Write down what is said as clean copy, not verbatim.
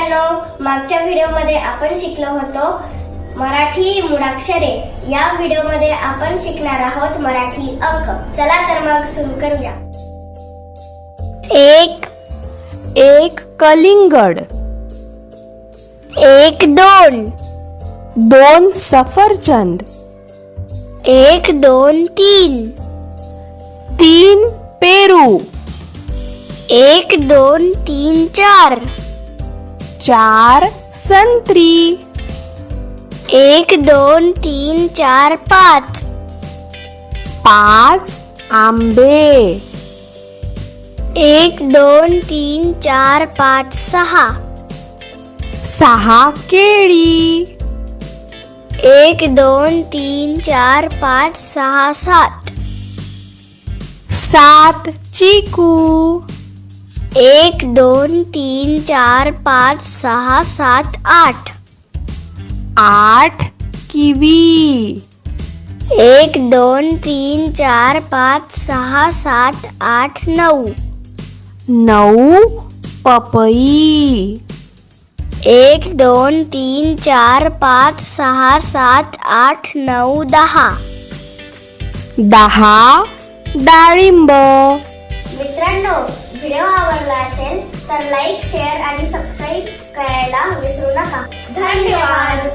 मित्रांनो, मागच्या व्हिडिओमध्ये आपण शिकलो होतो मराठी मूळाक्षरे. या व्हिडिओमध्ये आपण शिकणार आहोत मराठी अंक. चला तर मग सुरू करूया. एक कलिंगड. 1 2 2 सफरचंद. 1 2 3 3 पेरू. 1 2 3 4 4 संत्री. 1 2 3 4 5 5 आंबे. 1 2 3 4 5 6 6 केळी. 1 2 3 4 5 6 7 7 चिकू. 1 2 3 4 5 6 7 8 8 किवी. 1 2 3 4 5 6 7 8 9 9 पपई. 1 2 3 4 5 6 7 8 9 10 10 डाळिंब. मित्रांनो, व्हिडिओ आवडला असेल तर लाईक, शेअर आणि सबस्क्राईब करायला विसरू नका. धन्यवाद.